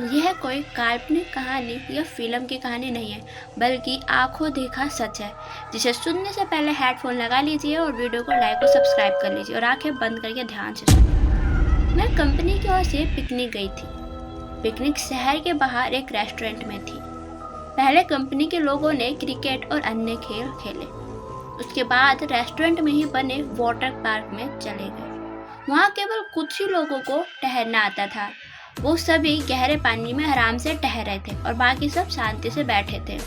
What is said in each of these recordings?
यह कोई काल्पनिक कहानी या फिल्म की कहानी नहीं है, बल्कि आंखों देखा सच है, जिसे सुनने से पहले हेडफोन लगा लीजिए और वीडियो को लाइक और सब्सक्राइब कर लीजिए और आंखें बंद करके ध्यान से सुनिए। मैं कंपनी की ओर से पिकनिक गई थी। पिकनिक शहर के बाहर एक रेस्टोरेंट में थी। पहले कंपनी के लोगों ने क्रिकेट और अन्य खेल खेले। उसके बाद रेस्टोरेंट में ही बने वाटर पार्क में चले गए। वहाँ केवल कुछ ही लोगों को ठहरना आता था। वो सभी गहरे पानी में आराम से ठहर रहे थे और बाकी सब शांति से बैठे थे।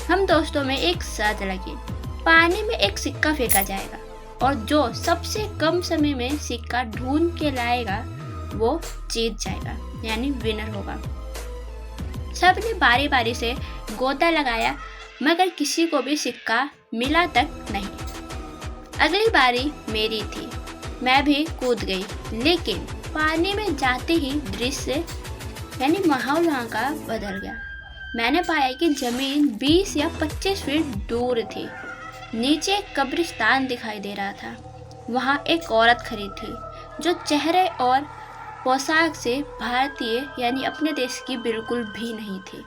हम दोस्तों में एक शर्त लगी, पानी में एक सिक्का फेंका जाएगा और जो सबसे कम समय में सिक्का ढूंढ के लाएगा वो जीत जाएगा, यानी विनर होगा। सबने बारी बारी से गोता लगाया, मगर किसी को भी सिक्का मिला तक नहीं। अगली बारी मेरी थी। मैं भी कूद गई, लेकिन पानी में जाते ही दृश्य यानी माहौल वहाँ का बदल गया। मैंने पाया कि जमीन 20 या 25 फीट दूर थी। नीचे एक कब्रिस्तान दिखाई दे रहा था। वहाँ एक औरत खड़ी थी जो चेहरे और पोशाक से भारतीय यानी अपने देश की बिल्कुल भी नहीं थी।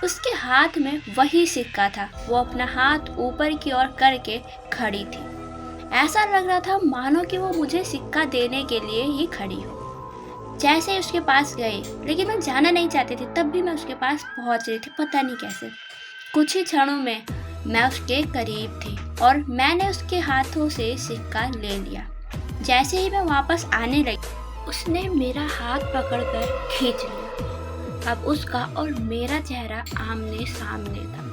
उसके हाथ में वही सिक्का था। वो अपना हाथ ऊपर की ओर करके खड़ी थी। ऐसा लग रहा था मानो कि वो मुझे सिक्का देने के लिए ही खड़ी हो। जैसे ही उसके पास गए, लेकिन मैं जाना नहीं चाहती थी, तब भी मैं उसके पास पहुंच रही थी, पता नहीं कैसे। कुछ ही क्षणों में मैं उसके करीब थी और मैंने उसके हाथों से सिक्का ले लिया। जैसे ही मैं वापस आने लगी, उसने मेरा हाथ पकड़कर खींच लिया। अब उसका और मेरा चेहरा आमने सामने था।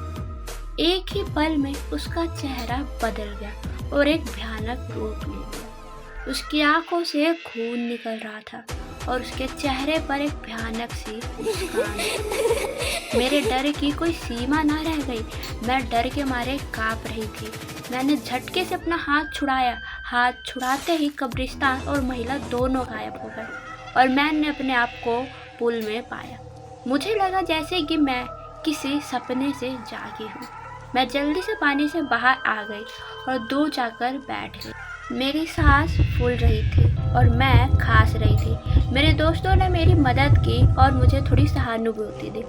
एक ही पल में उसका चेहरा बदल गया और एक भयानक रूप ले लिया। उसकी आंखों से खून निकल रहा था और उसके चेहरे पर एक भयानक सी मुस्कान। मेरे डर की कोई सीमा ना रह गई। मैं डर के मारे कांप रही थी। मैंने झटके से अपना हाथ छुड़ाया। हाथ छुड़ाते ही कब्रिस्तान और महिला दोनों गायब हो गए और मैंने अपने आप को पुल में पाया। मुझे लगा जैसे कि मैं किसी सपने से जागी हूँ। मैं जल्दी से पानी से बाहर आ गई और दूर जाकर बैठ गई। मेरी सांस फूल रही थी और मैं खांस रही थी। मेरे दोस्तों ने मेरी मदद की और मुझे थोड़ी सहानुभूति दी।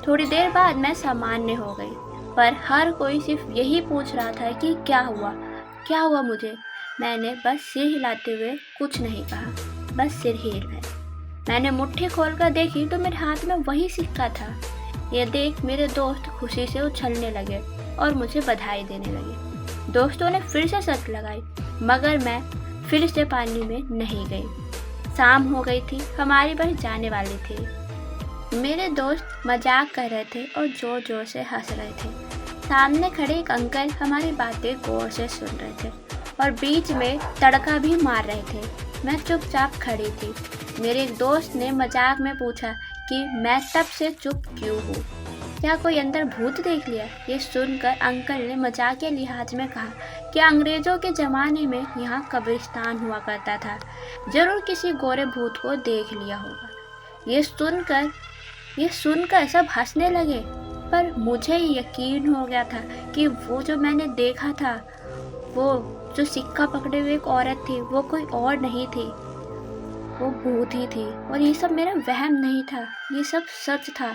थोड़ी देर बाद मैं सामान्य हो गई, पर हर कोई सिर्फ यही पूछ रहा था कि क्या हुआ मुझे। मैंने बस सिर हिलाते हुए कुछ नहीं कहा, बस सिर ही हिलाया। मैंने मुट्ठी खोलकर देखी तो मेरे हाथ में वही सिक्का था। यह देख मेरे दोस्त खुशी से उछलने लगे और मुझे बधाई देने लगे। दोस्तों ने फिर से शर्त लगाई, मगर मैं फिर से पानी में नहीं गई। शाम हो गई थी, हमारी बस जाने वाली थी। मेरे दोस्त मजाक कर रहे थे और जोर जोर से हंस रहे थे। सामने खड़े एक अंकल हमारी बातें गौर से सुन रहे थे और बीच में तड़का भी मार रहे थे। मैं चुपचाप खड़ी थी। मेरे एक दोस्त ने मजाक में पूछा कि मैं तब से चुप क्यों हूँ, क्या कोई अंदर भूत देख लिया। ये सुनकर अंकल ने मजाकिया लिहाज में कहा कि अंग्रेजों के ज़माने में यहाँ कब्रिस्तान हुआ करता था, जरूर किसी गोरे भूत को देख लिया होगा। ये सुनकर सब हंसने लगे, पर मुझे यकीन हो गया था कि वो जो मैंने देखा था, वो जो सिक्का पकड़े हुए एक औरत थी, वो कोई और नहीं थी, वो भूत ही थी। और ये सब मेरा वहम नहीं था, ये सब सच था।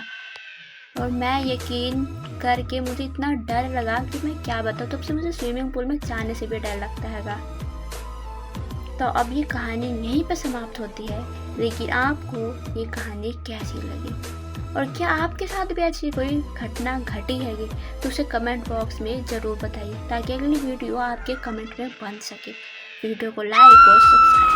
और मैं यकीन करके मुझे इतना डर लगा कि मैं क्या बताऊँ। तब से मुझे स्विमिंग पूल में जाने से भी डर लगता हैगा। तो अब ये कहानी यहीं पर समाप्त होती है, लेकिन आपको ये कहानी कैसी लगी और क्या आपके साथ भी ऐसी कोई घटना घटी हैगी, तो उसे कमेंट बॉक्स में ज़रूर बताइए, ताकि अगली वीडियो आपके कमेंट में बन सके। वीडियो को लाइक और सब्सक्राइब